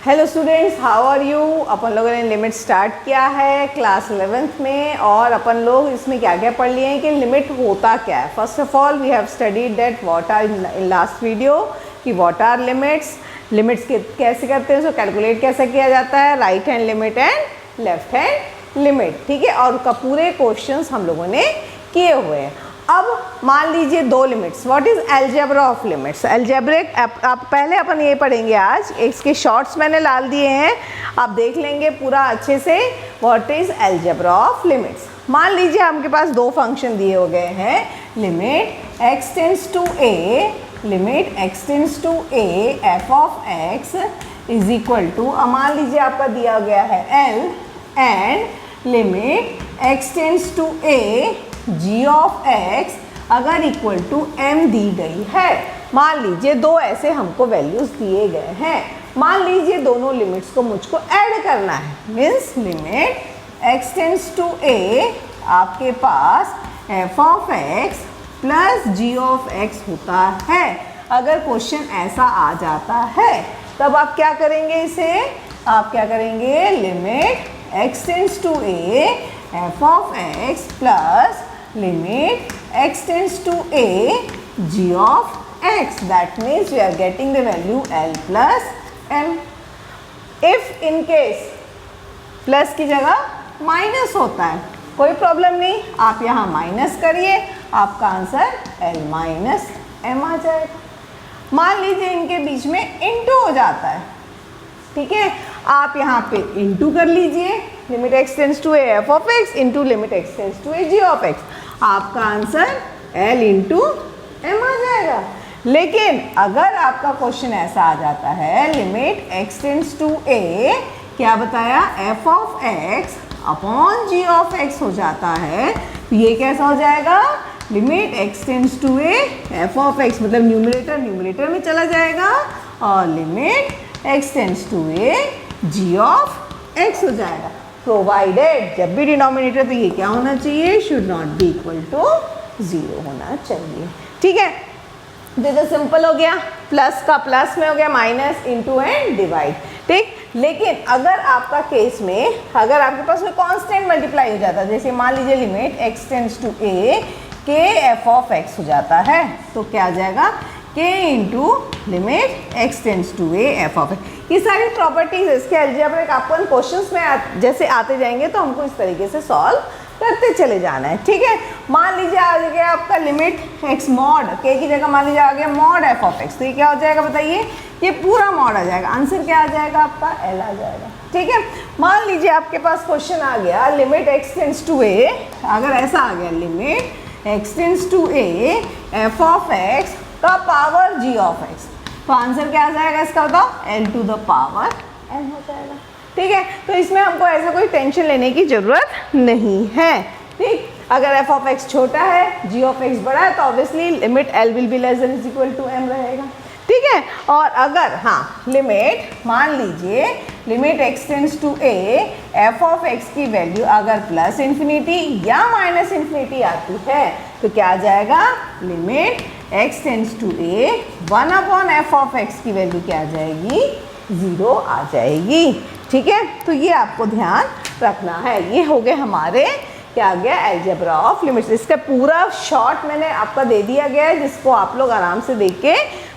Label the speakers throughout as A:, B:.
A: Hello students, how are you. अपन लोगों ने लिमिट स्टार्ट किया है क्लास 11th में और अपन लोग इसमें क्या क्या पढ़ लिए हैं कि लिमिट होता क्या है। First of all we have studied that what are in last video कि व्हाट आर लिमिट्स कैसे करते हैं, उसको कैलकुलेट कैसे किया जाता है, right hand limit and left hand limit, ठीक है। और उसका पूरे क्वेश्चंस हम लोगों ने किए हुए हैं। अब मान लीजिए दो limits, what is algebra of limits. Algebraic आप पहले अपन ये पढ़ेंगे आज, इसके शॉर्ट्स मैंने डाल दिए हैं, आप देख लेंगे पूरा अच्छे से। What is algebra of limits. मान लीजिए आपके पास दो फंक्शन दिए हो गए हैं, limit x tends to a, limit x tends to a f of x is equal to, मान लीजिए आपका दिया गया है l and limit x tends to a g of x अगर इक्वल टू m दी गई है। मान लीजिए दो ऐसे हमको वैल्यूज दिए गए हैं, मान लीजिए दोनों लिमिट्स को मुझको ऐड करना है, means limit x tends to a आपके पास f of x plus g of x होता है। अगर क्वेश्चन ऐसा आ जाता है तब आप क्या करेंगे, इसे आप क्या करेंगे, limit x tends to a f of x plus limit x tends to a g of x, that means we are getting the value l plus m. if in case plus की जगह minus होता है कोई problem नहीं, आप यहाँ minus करिए, आपका आंसर l माइनस m आ जाएगा। मान लीजिए इनके बीच में इंटू हो जाता है, ठीक है, आप यहाँ पे इंटू कर लीजिए, limit x tends to a f of x into limit x tends to a g of x, आपका आंसर l इंटू m आ जाएगा। लेकिन अगर आपका क्वेश्चन ऐसा आ जाता है, limit x tends to a क्या बताया, f of x upon g of x हो जाता है, तो ये कैसा हो जाएगा, limit x tends to a f of x मतलब न्यूमरेटर में चला जाएगा और limit x tends to a g of x हो जाएगा। प्रोवाइडेड जब भी डिनोमिनेटर तो ये क्या होना चाहिए, should not be equal to 0 होना चाहिए, ठीक है। तो सिंपल हो गया, प्लस का प्लस में हो गया, माइनस इंटू एंड डिवाइड, ठीक। लेकिन अगर आपका केस में अगर आपके पास कोई कांस्टेंट मल्टीप्लाई हो जाता है, जैसे मान लीजिए limit x tends to a के f ऑफ x हो जाता है, तो क्या आ जाएगा, k into limit x tends to a f of x। ये सारी प्रॉपर्टीज इसके अलजेब्रिक अपन क्वेश्चंस में जैसे आते जाएंगे तो हमको इस तरीके से सॉल्व करते चले जाना है, ठीक है। मान लीजिए आ गया आपका लिमिट x मॉड k की जगह मान लीजिए आ गया मॉड f ऑफ x, तो ये क्या हो जाएगा बताइए, ये पूरा मॉड आ जाएगा, आंसर क्या आ जाएगा आपका l आ जाएगा, ठीक है। मान लीजिए आपके पास क्वेश्चन आ गया limit x tends to a, अगर ऐसा आ गया limit x tends to a f of x का पावर g ऑफ x, तो आंसर क्या आ जाएगा इसका बताओ, l to the power n हो जाएगा, ठीक है। तो इसमें हमको ऐसा कोई टेंशन लेने की जरूरत नहीं है, ठीक। अगर f ऑफ x छोटा है, g ऑफ x बड़ा है, तो obviously limit l will be less than is equal to m रहेगा, ठीक है। और अगर हाँ लिमिट मान लीजिए limit x tends to a f of x की वैल्यू अगर प्लस इन्फिनिटी या माइनस इन्फिनिटी आती है, तो क्या आ जाएगा, limit x tends to a 1 upon f of x की वैल्यू क्या आ जाएगी, 0 आ जाएगी, ठीक है। तो ये आपको ध्यान रखना है। ये हो गए हमारे क्या आ गया, अलजेब्रा ऑफ लिमिट्स। इसका पूरा शॉर्ट मैंने आपका दे दिया गया है, जिसको आप लोग आराम से देख के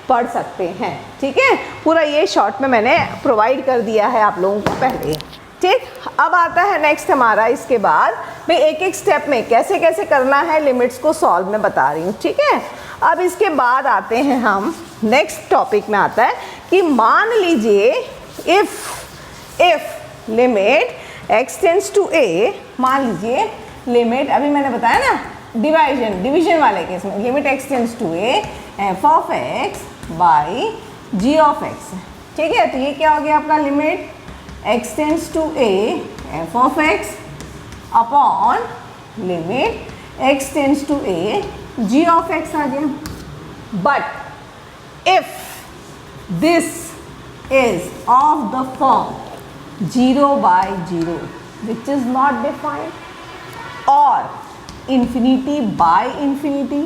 A: पढ़ सकते हैं, ठीक है। पूरा ये शॉर्ट में मैंने प्रोवाइड कर दिया है आप लोगों को पहले, ठीक। अब आता है नेक्स्ट हमारा, इसके बाद मैं एक एक स्टेप में कैसे कैसे करना है लिमिट्स को सॉल्व में बता रही हूँ, ठीक है। अब इसके बाद आते हैं हम नेक्स्ट टॉपिक में आता है कि मान लीजिए if limit x tends to a, मान लीजिए लिमिट अभी मैंने बताया ना डिवीजन वाले केस में, limit x tends to a f of x by g of x, ठीक है। तो ये क्या हो गया आपका, limit x tends to a f of x upon limit x tends to a g of x आ गया। But if this is of the form 0 by 0 which is not defined, or infinity by infinity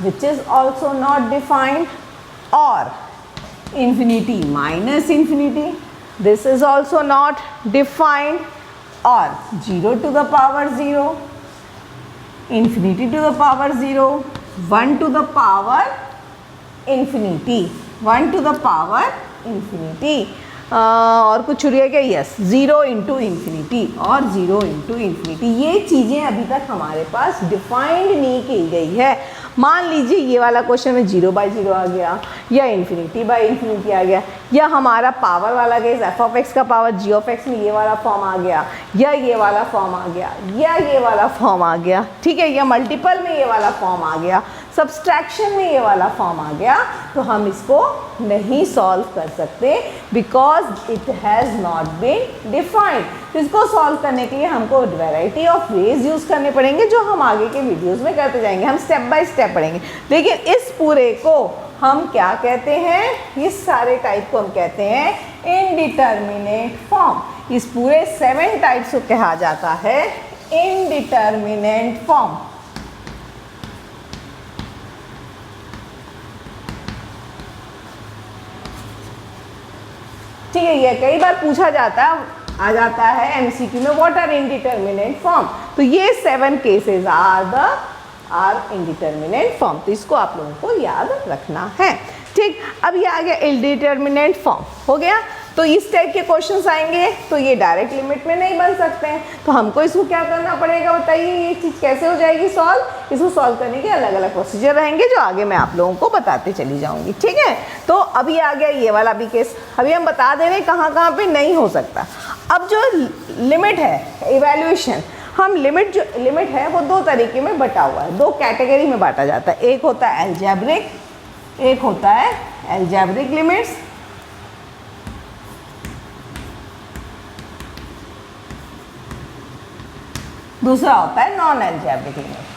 A: which is also not defined, or infinity minus infinity this is also not defined, और 0 to the power 0, infinity to the power 0, 1 to the power infinity, 1 to the power infinity, और कुछ छुड़ी है क्या? Yes, 0 into infinity और 0 into infinity। ये चीज़ें अभी तक हमारे पास डिफाइंड नहीं की गई है। मान लीजिए ये वाला क्वेश्चन में 0/0 आ गया, या infinity/infinity आ गया, या हमारा पावर वाला केस f(x) का पावर g(x) में ये वाला फॉर्म आ गया, या ये वाला फॉर्म आ गया, या ये वाला फॉर्म आ गया, ठीक है, या मल्टीपल में ये वाला फॉर्म आ गया, सब्सट्रैक्शन में ये वाला फॉर्म आ गया, तो हम इसको नहीं सॉल्व कर सकते because it has not been defined. तो इसको सॉल्व करने के लिए हमको वैरायटी ऑफ वेज यूज़ करने पड़ेंगे, जो हम आगे के वीडियोस में करते जाएंगे, हम स्टेप बाय स्टेप पढ़ेंगे। लेकिन इस पूरे को हम क्या कहते हैं? इस सारे टाइप को हम कहते हैं इनडिटर्मिनेट फॉर्म। इस पूरे 7 टाइप्स को कहा जाता है इनडिटर्मिनेट फॉर्म। ठीक है, ये कई बार पूछा आ जाता है एमसीक्यू में, व्हाट आर इनडिटर्मिनेट फॉर्म। तो ये 7 केसेस आर इनडिटर्मिनेट फॉर्म, तो इसको आप लोगों को याद रखना है। ठीक, अब ये आ गया इनडिटर्मिनेट फॉर्म, हो गया। तो इस टाइप के क्वेश्चंस आएंगे तो ये डायरेक्ट लिमिट में नहीं बन सकते हैं, तो हमको इसको क्या करना पड़ेगा? बताइए ये चीज़ कैसे हो जाएगी सॉल्व? इसको सॉल्व करने के अलग अलग प्रोसीजर रहेंगे, जो आगे मैं आप लोगों को बताते चली जाऊंगी। ठीक है, तो अभी आ गया ये वाला भी केस। अभी हम बता दे रहे हैं कहाँ कहाँ पे नहीं हो सकता। अब जो लिमिट है, इवैल्यूएशन, हम लिमिट है वो 2 तरीके में बटा हुआ है, 2 कैटेगरी में बांटा जाता है। एक होता है अलजेब्रिक, एक होता है अलजेब्रिक लिमिट्स, दूसरा होता है non algebraic limit.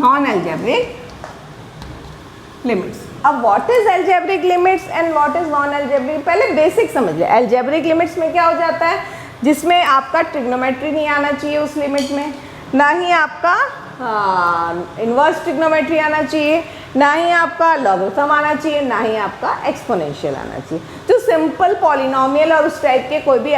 A: Non algebraic limits. अब what is algebraic limits and what is non algebraic, पहले बेसिक समझ ले। अलजेब्रिक लिमिट्स में क्या हो जाता है? जिसमें आपका ट्रिग्नोमेट्री नहीं आना चाहिए उस लिमिट में, ना ही आपका इन्वर्स ट्रिग्नोमेट्री आना चाहिए, ना ही आपका लॉगरिथम आना चाहिए, ना ही आपका एक्सपोनेंशियल आना चाहिए। जो सिंपल पॉलिनोमियल और उस टाइप के कोई भी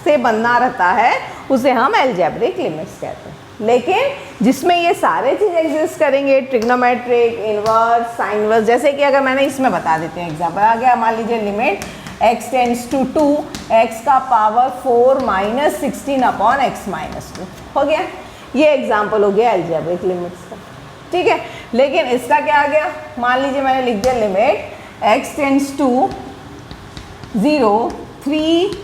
A: से बनना रहता है उसे हम अलजेब्रिक लिमिट्स कहते हैं। लेकिन जिसमें ये सारे चीज़ एग्जिस्ट करेंगे, ट्रिग्नोमेट्रिक, इन्वर्स, साइन इन्वर्स, जैसे कि अगर मैंने इसमें बता देते हैं एग्जाम्पल आ गया, मान लीजिए limit x tends to 2, x का पावर 4 - 16/x-2 हो गया। ये एग्जाम्पल हो गया अलजेब्रिक लिमिट्स का। ठीक है, लेकिन इसका क्या आ गया? मान लीजिए मैंने लिख दिया limit x tends to 0, 3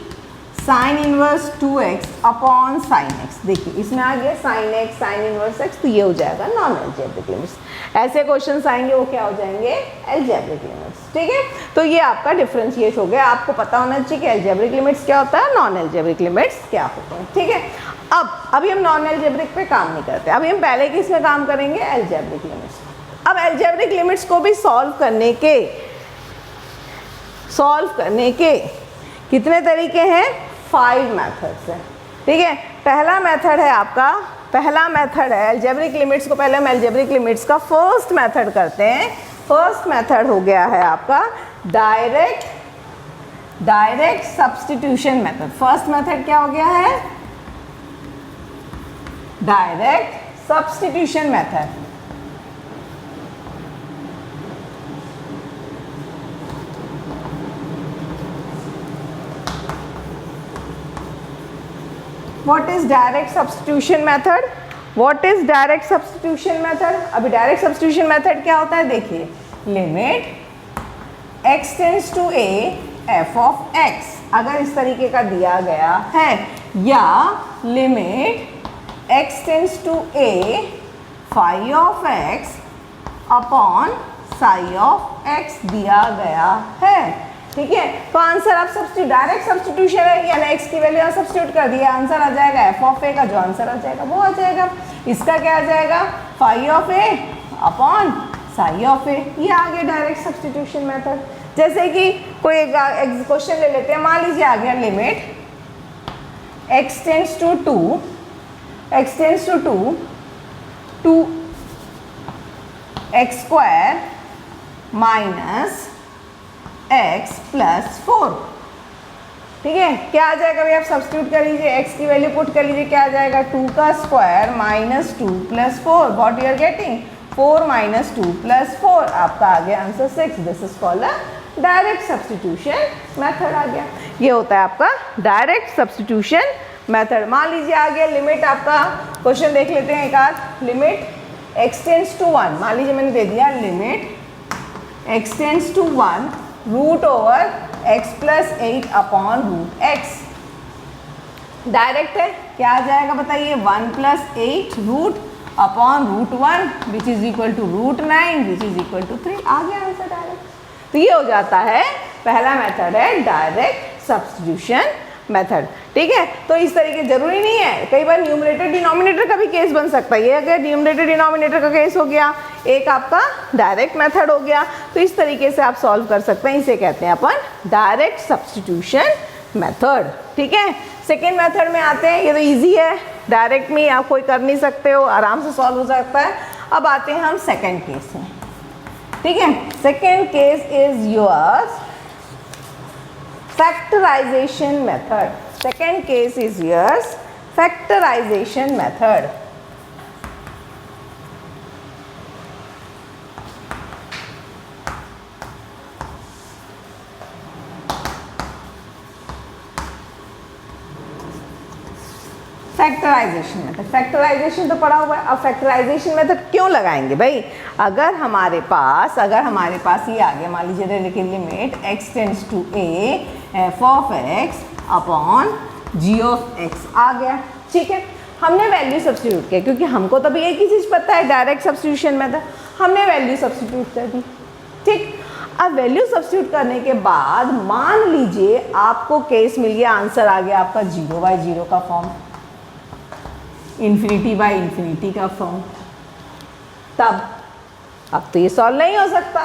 A: sine inverse 2x/sin x। देखिए इसमें आ गया sin x, sine inverse x, तो ये हो जाएगा नॉन अलजेब्रिक लिमिट्स। ऐसे क्वेश्चंस आएंगे वो क्या हो जाएंगे? Algebraic limits. ठीक है, तो ये आपका डिफरेंशिएट हो गया। आपको पता होना चाहिए कि अलजेब्रिक लिमिट्स क्या होता है, नॉन अलजेब्रिक लिमिट्स क्या होते हैं। ठीक है, अभी हम नॉन अलजेब्रिक पे काम नहीं करते, अभी हम पहले किस में काम करेंगे? Algebraic limits. अब अलजेब्रिक लिमिट्स को भी सॉल्व करने के कितने तरीके हैं? 5 मेथड्स हैं। ठीक है, पहला मेथड है अलजेब्रिक लिमिट्स को, पहले हम अलजेब्रिक लिमिट्स का फर्स्ट मेथड करते हैं। फर्स्ट मेथड हो गया है आपका direct substitution method. First method क्या हो गया है? Direct substitution method. What is direct substitution method? What is direct substitution method? अभी direct substitution method क्या होता है? देखिए, limit x tends to a f of x अगर इस तरीके का दिया गया है, या limit x tends to a phi of x upon psi of x दिया गया है। ठीक है, तो आंसर आप डायरेक्ट सब्स्टिट्यूशन है, यानी x की वैल्यू सब्स्टिट्यूट कर दिया, आंसर आ जाएगा f ऑफ a का, जो आंसर आ जाएगा वो आ जाएगा। इसका क्या आ जाएगा? phi of a upon psi of a। ये आ गया डायरेक्ट सब्स्टिट्यूशन मेथड। जैसे कि कोई क्वेश्चन ले लेते हैं, मान लीजिए आ गया limit x tends to 2, x tends to 2, 2x square minus x plus 4। ठीक है, क्या आ जाएगा भाई, आप सब्स्टिट्यूट कर लीजिए, x की वैल्यू पुट कर लीजिए, क्या आ जाएगा 2 का square minus 2 plus 4, what you are getting 4 minus 2 plus 4, आपका आ गया answer 6। This is called a direct substitution method आ गया। ये होता है आपका डायरेक्ट सब्स्टिट्यूशन मेथड। मान लीजिए आ गया लिमिट, आपका क्वेश्चन देख लेते हैं एक आध। लिमिट x टेंड्स टू 1, मान लीजिए मैंने दे दिया limit x tends to 1 root over x plus 8 upon root x। Direct है, क्या आ जाएगा बताइए 1 plus 8 root upon root 1 which is equal to root 9 which is equal to 3। आ गया आंसर डायरेक्ट। तो ये हो जाता है पहला मेथड है डायरेक्ट सब्स्टिट्यूशन मेथड। ठीक है, तो इस तरीके जरूरी नहीं है, कई बार न्यूमरेटर डिनोमिनेटर का भी केस बन सकता है। ये अगर न्यूमरेटर डिनोमिनेटर का केस हो गया, एक आपका डायरेक्ट मेथड हो गया, तो इस तरीके से आप सॉल्व कर सकते हैं। इसे कहते हैं अपन डायरेक्ट सब्स्टिट्यूशन मेथड। ठीक है, सेकेंड मेथड में आते हैं। ये तो ईजी है, डायरेक्ट में आप कोई कर नहीं सकते हो, आराम से सॉल्व हो सकता है। अब आते हैं हम सेकेंड केस में। ठीक है, second case is yours factorization method. Second case is yours factorization method. Factorization method, factorization तो पढ़ा हुआ है। अब फैक्टराइजेशन मेथड क्यों लगाएंगे भाई, अगर हमारे पास ये आ गया, मान लीजिए देखिए limit x tends to a f of x upon g of x आ गया। ठीक है, हमने वैल्यू सब्स्टिट्यूट किया, क्योंकि हमको तो भी एक ही चीज़ पता है डायरेक्ट सब्स्टिट्यूशन मेथड, हमने वैल्यू सब्स्टिट्यूट कर दी। ठीक, अब वैल्यू सब्स्टिट्यूट करने के बाद मान लीजिए आपको केस मिल गया, आंसर आ गया आपका 0/0 का फॉर्म, इन्फिनिटी बाय इन्फिनिटी का फॉर्म। तब अब तो ये सॉल्व नहीं हो सकता।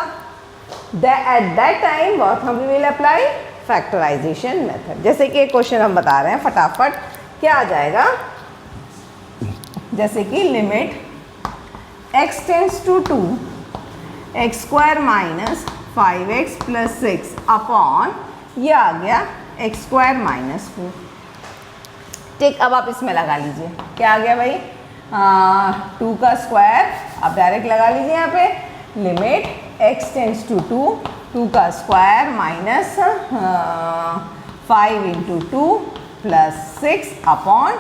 A: एट दैट टाइम व्हाट हम विल अप्लाई फैक्टराइजेशन मेथड। जैसे कि एक क्वेश्चन हम बता रहे हैं फटाफट, क्या आ जाएगा, जैसे कि limit x tends to 2 x square minus 5x plus 6 upon ये आ गया x स्क्वायर माइनस 4। ठीक, अब आप इसमें लगा लीजिए, क्या आ गया भाई 2 का स्क्वायर, आप डायरेक्ट लगा लीजिए यहाँ पे लिमिट x टेंड्स टू 2 का square minus 5 into 2 plus 6 upon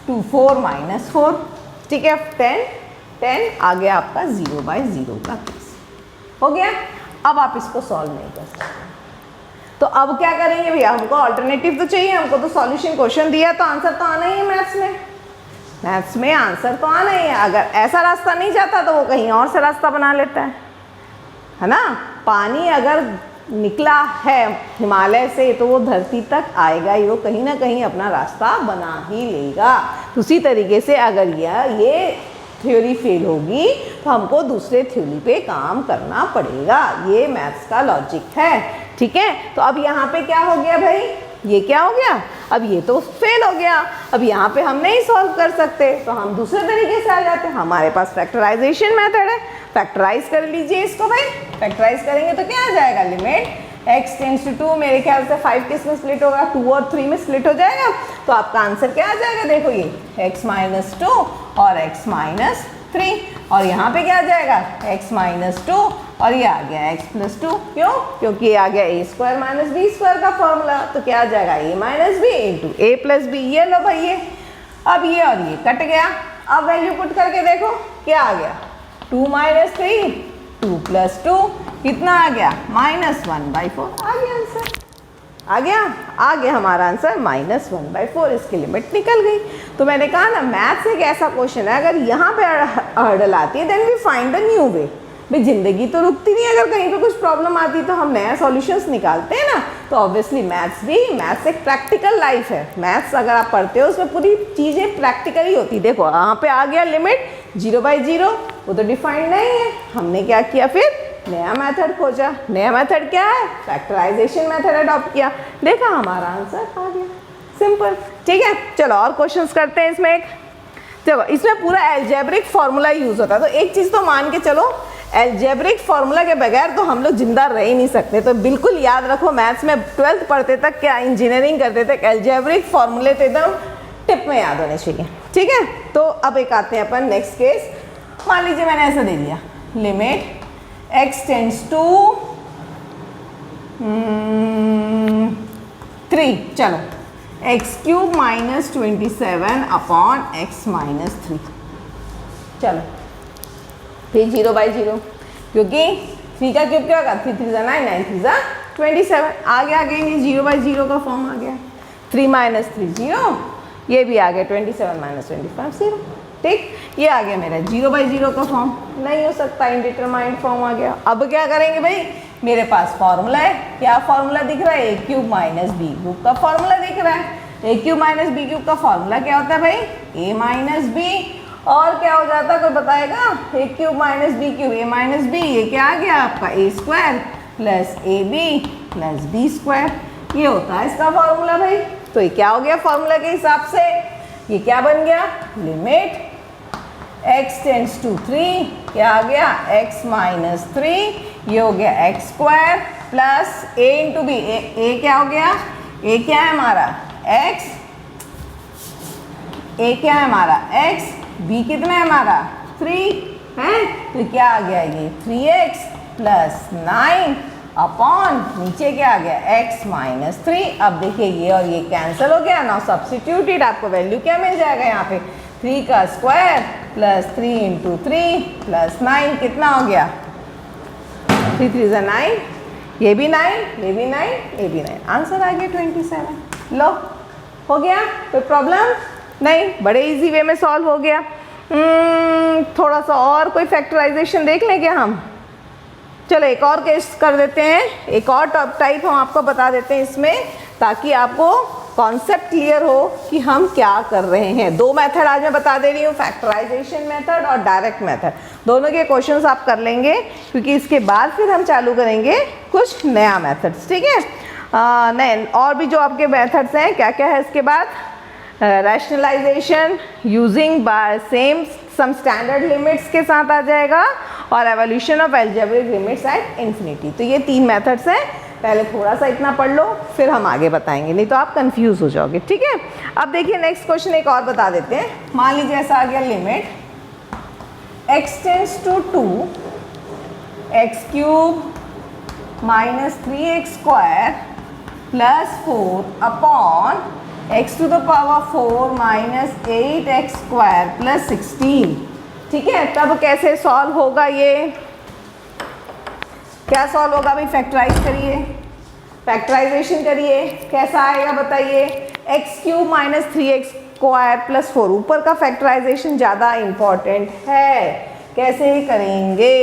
A: 4 minus 4। ठीक है, 10 आ गया आपका 0/0 का केस हो गया। अब आप इसको सॉल्व नहीं कर सकते, तो अब क्या करेंगे भैया, हमको ऑल्टरनेटिव तो चाहिए, हमको तो सॉल्यूशन क्वेश्चन दिया तो आंसर तो आना ही है। मैथ्स में आंसर तो आना ही है। अगर ऐसा रास्ता नहीं जाता तो वो कहीं और से रास्ता बना लेता है ना। पानी अगर निकला है हिमालय से तो वो धरती तक आएगा ही, वो कहीं ना कहीं अपना रास्ता बना ही लेगा। उसी तरीके से अगर ये थ्योरी फेल होगी तो हमको दूसरे थ्योरी पे काम करना पड़ेगा। ये मैथ्स का लॉजिक है। ठीक है, तो अब यहाँ पे क्या हो गया भाई, ये क्या हो गया, अब ये तो फेल हो गया, अब यहाँ पे हम नहीं सॉल्व कर सकते तो हम दूसरे तरीके से आ जाते हैं। हमारे पास फैक्टराइजेशन मेथड है, फैक्टराइज कर लीजिए इसको भाई। फैक्टराइज करेंगे तो क्या आ जाएगा, लिमिट x टेंड्स टू 2, मेरे ख्याल से 5 किस में स्प्लिट होगा, 2 और 3 में स्प्लिट हो जाएगा। तो आपका आंसर क्या आ जाएगा, देखो ये x माइनस 2 और x माइनस 3, और यहाँ पे क्या आ जाएगा x माइनस 2 और ये आ गया x प्लस 2। क्यों, क्योंकि ये आ गया a square minus b square का फॉर्मूला। तो क्या आ जाएगा a minus b into a plus b। ये लो भाई, ये अब ये और ये कट गया। अब वैल्यू पुट करके देखो क्या आ गया, 2 माइनस 3 2 प्लस 2 कितना आ गया, -1/4 आ गया आंसर। आ गया हमारा आंसर -1/4। इसकी लिमिट निकल गई। तो मैंने कहा ना, मैथ्स एक ऐसा क्वेश्चन है, अगर यहाँ पे हर्डल आती है then we find the new way. भाई जिंदगी तो रुकती नहीं, अगर कहीं पे कुछ प्रॉब्लम आती तो हम नया सॉल्यूशंस निकालते हैं ना। तो ऑब्वियसली मैथ्स एक प्रैक्टिकल लाइफ है। मैथ्स अगर आप पढ़ते हो उसमें पूरी चीज़ें प्रैक्टिकली होती। देखो यहाँ पे आ गया लिमिट 0/0, वो तो डिफाइंड नहीं है। हमने क्या किया, फिर नया मेथड खोजा। नया मेथड क्या है, फैक्टराइजेशन मेथड अडॉप्ट किया, देखा हमारा आंसर आ गया। सिंपल। ठीक है, चलो और क्वेश्चंस करते हैं इसमें। चलो इसमें पूरा एल्जेब्रिक फार्मूला यूज़ होता है, तो एक चीज़ तो मान के चलो, एल्जेब्रिक फार्मूला के बगैर तो हम लोग जिंदा रह ही नहीं सकते। तो बिल्कुल याद रखो, मैथ्स में 12th पढ़ते तक क्या इंजीनियरिंग करते थे, एल्जेब्रिक फार्मूले तो एकदम टिप में याद होने चाहिए। ठीक है, तो अब एक आते हैं अपन नेक्स्ट केस। मान लीजिए मैंने ऐसा दे दिया, लिमिट x टेंड्स टू 3, चलो x³ minus 27 upon x minus 3, चलो फिर 0/0, क्योंकि 3 का क्यूब क्या होगा, 3 3 9, 9 3 27, आगे आ गए 0/0 का फॉर्म आ गया, 3 माइनस 3 0, ये भी आ गया 27 माइनस 25 0। ठीक, ये आ गया मेरा 0/0 का फॉर्म, नहीं हो सकता, इनडिटरमाइंड फॉर्म आ गया। अब क्या करेंगे भाई, मेरे पास फॉर्मूला है, क्या फॉर्मूला दिख रहा है, a³ माइनस b³ का फॉर्मूला दिख रहा है। a³ माइनस b³ का फॉर्मूला क्या होता है भाई, a माइनस b, और क्या हो जाता है कोई बताएगा, a³ minus b³ a minus b, ये क्या आ गया आपका a² plus ab plus b², ये होता है इसका फॉर्मूला भाई। तो ये क्या हो गया फॉर्मूला के हिसाब से, ये क्या बन गया, लिमिट x टेंड्स टू 3, क्या आ गया x माइनस 3, ये हो गया x² plus a into b, a क्या हो गया, a क्या है हमारा x, a क्या है हमारा x, b कितना है हमारा 3 है, तो क्या आ गया ये 3x प्लस 9 अपॉन नीचे क्या आ गया x माइनस 3। अब देखिए ये और ये कैंसिल हो गया, नाउ सब्स्टिट्यूटेड, आपको वैल्यू क्या मिल जाएगा यहाँ पे, 3 का स्क्वायर प्लस 3 इंटू 3 प्लस 9, कितना हो गया 3 3 9, ये भी 9, ये भी 9, ये भी 9, आंसर आ गया 27। लो हो गया, कोई प्रॉब्लम नहीं, बड़े इजी वे में सॉल्व हो गया। थोड़ा सा और कोई फैक्टराइजेशन देख लें क्या हम, चलो एक और केस कर देते हैं, एक और टाइप हम आपको बता देते हैं इसमें, ताकि आपको कॉन्सेप्ट क्लियर हो कि हम क्या कर रहे हैं। 2 मेथड आज मैं बता दे रही हूँ, फैक्टराइजेशन मेथड और डायरेक्ट मेथड, दोनों के क्वेश्चंस आप कर लेंगे, क्योंकि इसके बाद फिर हम चालू करेंगे कुछ नया मेथड्स। ठीक है, नहीं और भी जो आपके मेथड्स हैं, क्या क्या है इसके बाद, rationalization using by same some standard limits के साथ आ जाएगा, और evolution of algebraic limits at infinity. तो ये 3 मेथड्स हैं, पहले थोड़ा सा इतना पढ़ लो, फिर हम आगे बताएंगे, नहीं तो आप कंफ्यूज हो जाओगे। ठीक है, अब देखिए नेक्स्ट क्वेश्चन एक और बता देते हैं। मान लीजिए ऐसा आ गया, limit x tends to 2 x³ minus 3x² plus 4 upon x to the power 4 minus 8x² plus 16। ठीक है, तब कैसे सॉल्व होगा, ये क्या सॉल्व होगा भाई, फैक्टराइज करिए, फैक्टराइजेशन करिए, कैसा आएगा बताइए, x³ माइनस 3x² प्लस 4, ऊपर का फैक्टराइजेशन ज़्यादा इम्पॉर्टेंट है, कैसे करेंगे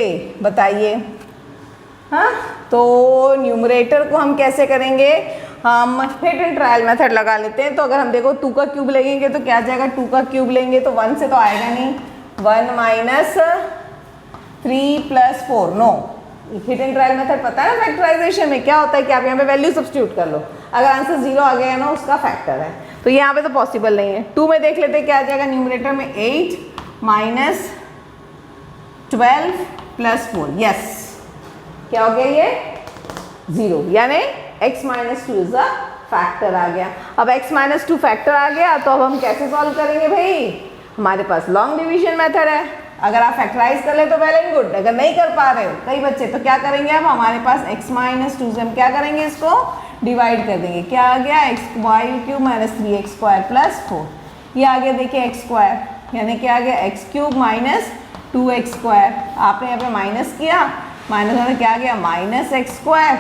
A: बताइए। हाँ, तो न्यूमरेटर को हम कैसे करेंगे, हम हिट एंड ट्रायल मेथड लगा लेते हैं। तो अगर हम देखो 2 का क्यूब लेंगे तो क्या आ जाएगा, 2 का क्यूब लेंगे तो 1 से तो आएगा नहीं, 1 minus 3 plus 4, no. Hit and trial method पता है ना, फैक्टराइजेशन में क्या होता है कि आप यहाँ पे वैल्यू सब्स्टिट्यूट कर लो, अगर आंसर 0 आ गया ना उसका फैक्टर है, तो यहाँ पे तो पॉसिबल नहीं है। 2 में देख लेते क्या आ जाएगा, न्यूमरेटर में 8 माइनस 12 प्लस 4, यस क्या हो गया ये 0, यानी x minus 2 is a factor आ गया। अब x माइनस 2 फैक्टर आ गया, तो अब हम कैसे सॉल्व करेंगे भाई, हमारे पास लॉन्ग डिवीजन मेथड है, अगर आप फैक्टराइज कर ले तो वेल एंड गुड, अगर नहीं कर पा रहे हो कई बच्चे, तो क्या करेंगे, अब हमारे पास x माइनस 2 से हम क्या करेंगे, इसको डिवाइड कर देंगे, क्या आ गया x³ माइनस 3x² प्लस 4, ये आ गया देखिए x², यानी क्या आ गया x³ माइनस 2x², आपने यहाँ पे माइनस किया, माइनस होने क्या आ गया minus x²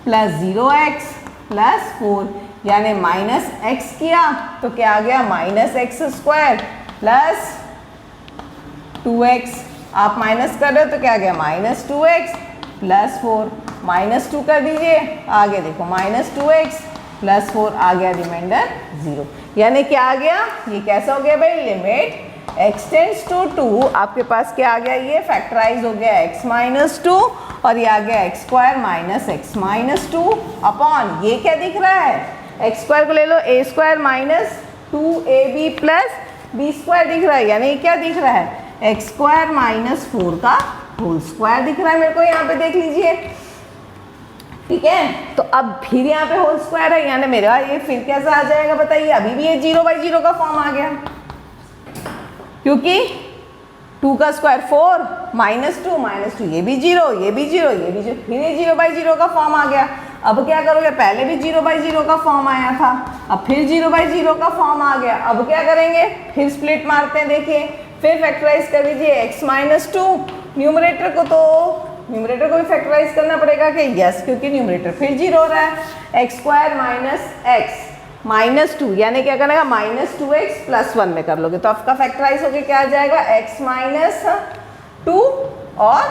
A: plus 0x plus 4, यानी माइनस x किया तो क्या आ गया माइनस x² प्लस 2x, आप माइनस कर रहे हो तो क्या आ गया माइनस 2x प्लस 4, माइनस 2 कर दीजिए, आगे देखो माइनस 2x प्लस 4 आ गया, रिमाइंडर 0, यानी क्या आ गया, ये कैसा हो गया भाई, लिमिट x टेंड्स टू 2, आपके पास क्या आ गया, ये फैक्टराइज हो गया x माइनस 2, और ये आ गया x² minus x minus 2 upon, ये क्या दिख रहा है एक्स स्क्वायर को ले लो, a square minus 2ab plus b square दिख रहा है, यानी क्या दिख रहा है, एक्स स्क्वायर माइनस 4 का होल स्क्वायर दिख रहा है मेरे को, यहाँ पे देख लीजिए। ठीक है, तो अब फिर यहाँ पे होल स्क्वायर है, यानी मेरा ये फिर कैसा आ जाएगा बताइए, अभी भी ये 0/0 का फॉर्म आ गया, क्योंकि 2 का स्क्वायर 4 -2 ये भी 0, ये भी 0, ये भी 0, फिर ये 0/0 का फॉर्म आ गया। अब क्या करोगे, पहले भी 0/0 का फॉर्म आया था, अब फिर 0/0 का फॉर्म आ गया। अब क्या करेंगे, फिर स्प्लिट मारते हैं, देखिए फिर फैक्टराइज कर दीजिए x - 2, न्यूमरेटर को भी फैक्टराइज करना पड़ेगा कि यस, क्योंकि न्यूमरेटर फिर 0 हो रहा है। x स्क्वायर माइनस एक्स -2, यानी क्या करना है, -2x + 1 में कर लोगे तो आपका फैक्टराइज होके क्या आ जाएगा, x - 2 और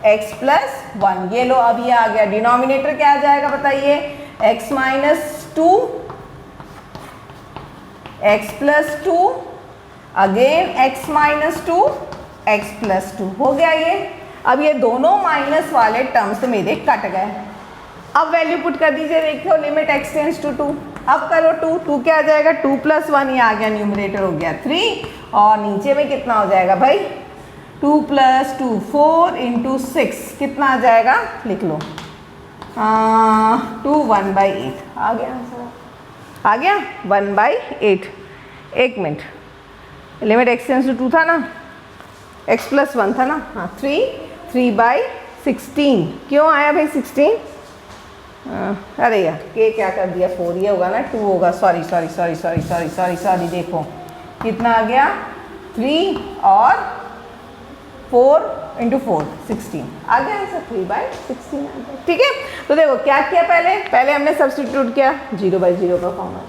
A: x + 1। ये लो, अब ये आ गया। डिनोमिनेटर क्या आ जाएगा बताइए, x - 2 x + 2 again x - 2 x + 2 हो गया ये। अब ये दोनों माइनस वाले टर्म्स मेरे कट गए। अब वैल्यू पुट कर दीजिए, देखो लिमिट x टेंड्स टू 2, अब करो 2 क्या आ जाएगा, 2 + 1 ये आ गया, न्यूमरेटर हो गया 3 और नीचे में कितना हो जाएगा भाई, 2 + 2 4 × 6 कितना आ जाएगा, लिख लो 2 1/8 आ गया आंसर, आ गया 1/8। एक minute, limit x tends to 2 था ना, x + 1 था ना, हाँ 3/16 क्यों आया भाई 16, अरे यार के क्या कर दिया, 4 ये होगा ना, 2 होगा, सॉरी देखो कितना आ गया, 3 और 4 × 4 16 आ गया आंसर, 3/16 आ गया। ठीक है, तो देखो क्या किया, पहले हमने सब्स्टिट्यूट किया, 0/0 का फॉर्म आया,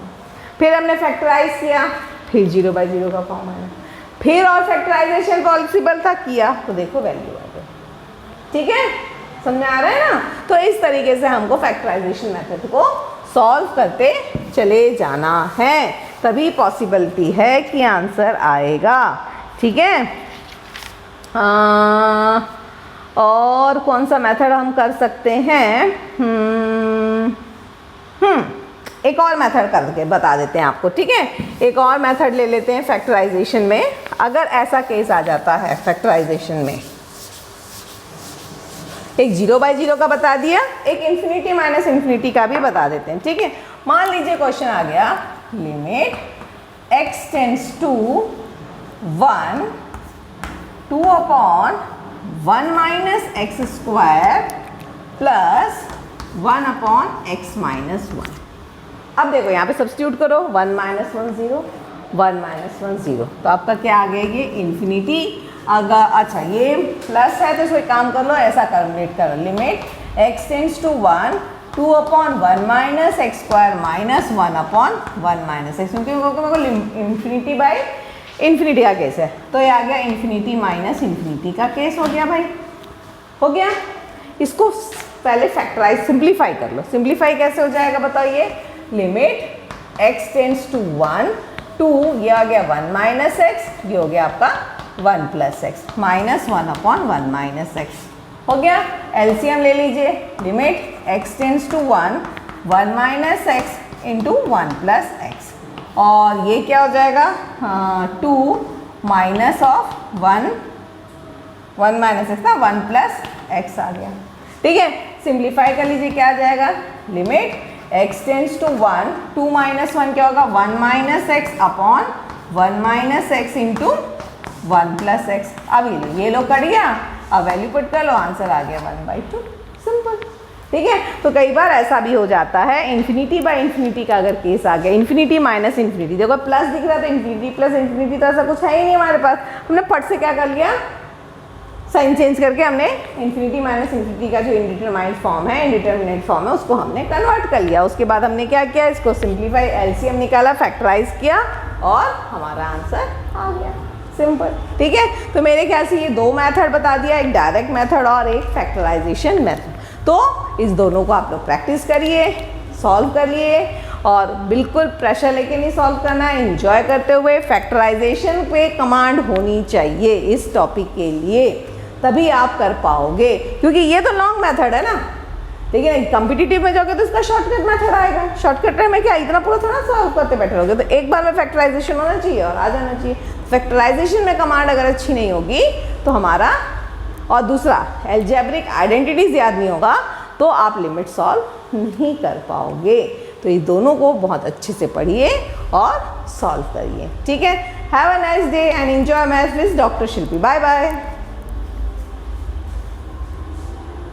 A: फिर हमने फैक्टराइज किया, फिर 0/0 का फॉर्म आया, फिर और फैक्टराइजेशन पॉसिबल था, किया तो देखो वैल्यू आ गई। ठीक है, समझ में आ रहा है ना। तो इस तरीके से हमको फैक्टराइजेशन मेथड को सॉल्व करते चले जाना है, तभी पॉसिबिलिटी है कि आंसर आएगा। ठीक है, और कौन सा मेथड हम कर सकते हैं, एक और मेथड करके बता देते हैं आपको। ठीक है, एक और मेथड ले लेते हैं फैक्टराइजेशन में। अगर ऐसा केस आ जाता है फैक्टराइजेशन में, एक 0/0 का बता दिया, एक इन्फिनिटी माइनस इन्फिनिटी का भी बता देते हैं। ठीक है, मान लीजिए क्वेश्चन आ गया, limit x tends to 1 2/1 - x² plus 1/x - 1। अब देखो यहाँ पे सब्स्टिट्यूट करो, 1 - 1 0 1 - 1 0, तो आपका क्या आ गया, ये इन्फिनिटी। अगर अच्छा ये प्लस है तो इसको एक काम कर लो, ऐसा कैलकुलेट करो, limit x tends to 1 2/1 - x² minus 1/1 - x, क्योंकि मेरे को इन्फिनिटी का केस है, तो ये आ गया इन्फिनिटी माइनस इन्फिनिटी का केस हो गया भाई, हो गया। इसको पहले फैक्टराइज सिंप्लीफाई कर लो, सिंप्लीफाई कैसे हो जाएगा बताइए, लिमिट x टेंड्स टू 1 2 ये आ गया 1 - x, ये हो गया आपका 1 + x माइनस 1/1 - x हो गया। एलसीएम ले लीजिए, limit x tends to 1 1 - x × 1 + x, और ये क्या हो जाएगा, 2 माइनस ऑफ 1 1 - x ना, 1 + x आ गया। ठीक है, सिंप्लीफाई कर लीजिए, क्या आ जाएगा, लिमिट x टेंड्स टू 1 2 - 1 क्या होगा, 1 - x अपॉन 1 - x × 1 + x। अब ये लो कट गया, अब वैल्यू पुट कर लो, आंसर आ गया 1/2, सिंपल। ठीक है, तो कई बार ऐसा भी हो जाता है, इन्फिनिटी बाय इन्फिनिटी का अगर केस आ गया, इन्फिनिटी माइनस इन्फिनिटी, देखो प्लस दिख रहा था, इन्फिनिटी प्लस इन्फिनिटी, तो ऐसा कुछ है ही नहीं हमारे पास, हमने फट से क्या कर लिया, साइन चेंज करके हमने इन्फिनिटी माइनस इन्फिनिटी का जो इंडिटरमाइंड फॉर्म है, इंडिटरमिनेट फॉर्म है, उसको हमने कन्वर्ट कर लिया। उसके बाद हमने क्या किया, इसको सिंप्लीफाई, एलसीएम निकाला, फैक्टराइज किया और हमारा आंसर आ गया, सिंपल। ठीक है, तो मेरे ख्याल से ये दो मेथड बता दिया, एक डायरेक्ट मेथड और एक फैक्टराइजेशन मेथड। तो इस दोनों को आप लोग प्रैक्टिस करिए, सॉल्व करिए, और बिल्कुल प्रेशर लेके नहीं सॉल्व करना है, एंजॉय करते हुए। फैक्टराइजेशन पे कमांड होनी चाहिए इस टॉपिक के लिए, तभी आप कर पाओगे, क्योंकि ये तो लॉन्ग मेथड है ना, लेकिन कॉम्पिटिटिव में जाओगे तो इसका शॉर्टकट मेथड आएगा। शॉर्टकट में क्या इतना पूरा थोड़ा सॉल्व करते बैठे रहोगे, तो एक बार में फैक्टराइजेशन होना चाहिए और आ जाना चाहिए। फैक्टराइजेशन में कमांड अगर अच्छी नहीं होगी तो हमारा, और दूसरा एल्जेब्रिक आइडेंटिटीज याद नहीं होगा तो आप लिमिट सॉल्व नहीं कर पाओगे। तो ये दोनों को बहुत अच्छे से पढ़िए और सॉल्व करिए, ठीक है। Have a nice day and enjoy maths with doctor Shilpi. Bye bye.